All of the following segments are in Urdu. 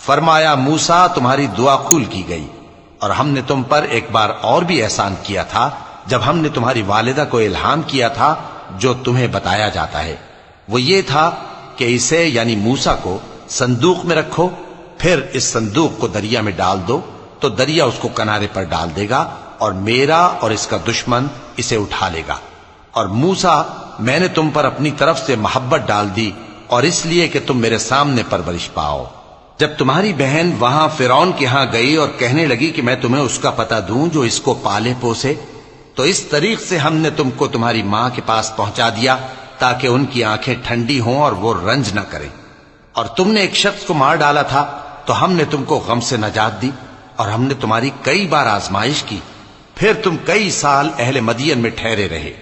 فرمایا موسیٰ تمہاری دعا قبول کی گئی، اور ہم نے تم پر ایک بار اور بھی احسان کیا تھا جب ہم نے تمہاری والدہ کو الہام کیا تھا جو تمہیں بتایا جاتا ہے، وہ یہ تھا کہ اسے یعنی موسیٰ کو صندوق میں رکھو، پھر اس صندوق کو دریا میں ڈال دو تو دریا اس کو کنارے پر ڈال دے گا اور میرا اور اس کا دشمن اسے اٹھا لے گا۔ اور موسیٰ میں نے تم پر اپنی طرف سے محبت ڈال دی اور اس لیے کہ تم میرے سامنے پرورش پاؤ۔ جب تمہاری بہن وہاں فرعون کے ہاں گئی اور کہنے لگی کہ میں تمہیں اس کا پتہ دوں جو اس کو پالے پوسے، تو اس طریق سے ہم نے تم کو تمہاری ماں کے پاس پہنچا دیا تاکہ ان کی آنکھیں ٹھنڈی ہوں اور وہ رنج نہ کریں۔ اور تم نے ایک شخص کو مار ڈالا تھا تو ہم نے تم کو غم سے نجات دی، اور ہم نے تمہاری کئی بار آزمائش کی، پھر تم کئی سال اہل مدین میں ٹھہرے رہے۔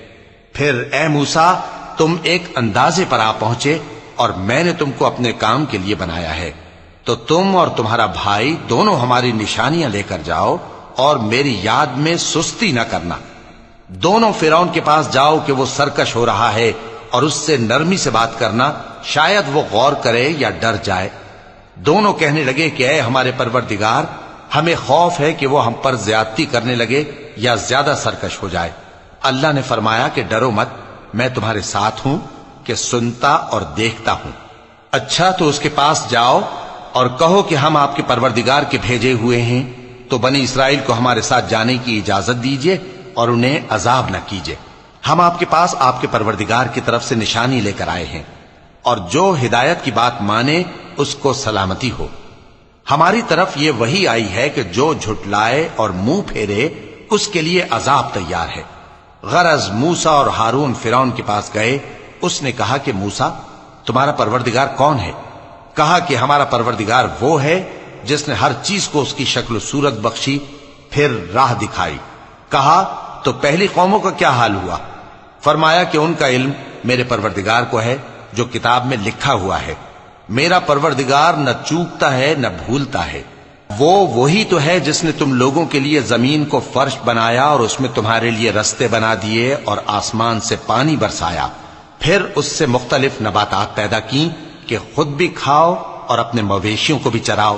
پھر اے موسیٰ تم ایک اندازے پر آ پہنچے اور میں نے تم کو اپنے کام کے لیے بنایا ہے، تو تم اور تمہارا بھائی دونوں ہماری نشانیاں لے کر جاؤ اور میری یاد میں سستی نہ کرنا۔ دونوں فرعون کے پاس جاؤ کہ وہ سرکش ہو رہا ہے، اور اس سے نرمی سے بات کرنا، شاید وہ غور کرے یا ڈر جائے۔ دونوں کہنے لگے کہ اے ہمارے پروردگار، ہمیں خوف ہے کہ وہ ہم پر زیادتی کرنے لگے یا زیادہ سرکش ہو جائے۔ اللہ نے فرمایا کہ ڈرو مت، میں تمہارے ساتھ ہوں کہ سنتا اور دیکھتا ہوں۔ اچھا تو اس کے پاس جاؤ اور کہو کہ ہم آپ کے پروردگار کے بھیجے ہوئے ہیں، تو بنی اسرائیل کو ہمارے ساتھ جانے کی اجازت دیجیے اور انہیں عذاب نہ کیجیے۔ ہم آپ کے پاس آپ کے پروردگار کی طرف سے نشانی لے کر آئے ہیں، اور جو ہدایت کی بات مانے اس کو سلامتی ہو۔ ہماری طرف یہ وحی آئی ہے کہ جو جھٹلائے اور منہ پھیرے اس کے لیے عذاب تیار ہے۔ غرض موسیٰ اور ہارون فرعون کے پاس گئے، اس نے کہا کہ موسیٰ تمہارا پروردگار کون ہے؟ کہا کہ ہمارا پروردگار وہ ہے جس نے ہر چیز کو اس کی شکل و صورت بخشی، پھر راہ دکھائی۔ کہا تو پہلی قوموں کا کیا حال ہوا؟ فرمایا کہ ان کا علم میرے پروردگار کو ہے جو کتاب میں لکھا ہوا ہے۔ میرا پروردگار نہ چوکتا ہے نہ بھولتا ہے۔ وہ وہی تو ہے جس نے تم لوگوں کے لیے زمین کو فرش بنایا اور اس میں تمہارے لیے رستے بنا دیے اور آسمان سے پانی برسایا، پھر اس سے مختلف نباتات پیدا کی کہ خود بھی کھاؤ اور اپنے مویشیوں کو بھی چراؤ۔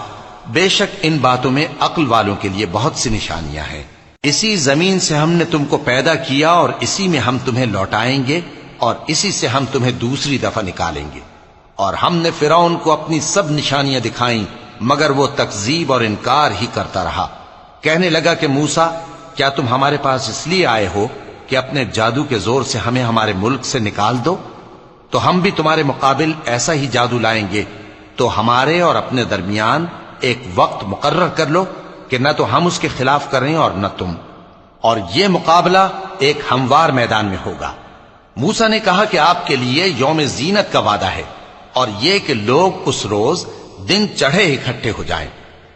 بے شک ان باتوں میں عقل والوں کے لیے بہت سی نشانیاں ہیں۔ اسی زمین سے ہم نے تم کو پیدا کیا اور اسی میں ہم تمہیں لوٹائیں گے اور اسی سے ہم تمہیں دوسری دفعہ نکالیں گے۔ اور ہم نے فرعون کو اپنی سب نشانیاں دکھائیں مگر وہ تکذیب اور انکار ہی کرتا رہا۔ کہنے لگا کہ موسیٰ کیا تم ہمارے پاس اس لیے آئے ہو کہ اپنے جادو کے زور سے ہمیں ہمارے ملک سے نکال دو؟ تو ہم بھی تمہارے مقابل ایسا ہی جادو لائیں گے، تو ہمارے اور اپنے درمیان ایک وقت مقرر کر لو کہ نہ تو ہم اس کے خلاف کریں اور نہ تم، اور یہ مقابلہ ایک ہموار میدان میں ہوگا۔ موسیٰ نے کہا کہ آپ کے لیے یوم زینت کا وعدہ ہے، اور یہ کہ لوگ اس روز دن چڑھے اکٹھے ہو جائیں۔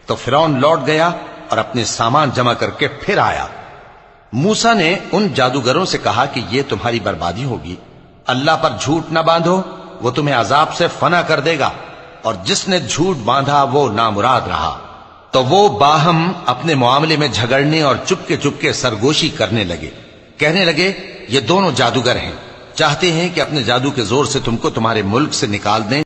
تو فرعون لوٹ گیا اور اپنے سامان جمع کر کے پھر آیا۔ موسیٰ نے ان جادوگروں سے کہا کہ یہ تمہاری بربادی ہوگی، اللہ پر جھوٹ نہ باندھو، وہ تمہیں عذاب سے فنا کر دے گا، اور جس نے جھوٹ باندھا وہ نامراد رہا۔ تو وہ باہم اپنے معاملے میں جھگڑنے اور چپکے سرگوشی کرنے لگے۔ کہنے لگے یہ دونوں جادوگر ہیں، چاہتے ہیں کہ اپنے جادو کے زور سے تم کو تمہارے ملک سے نکال دیں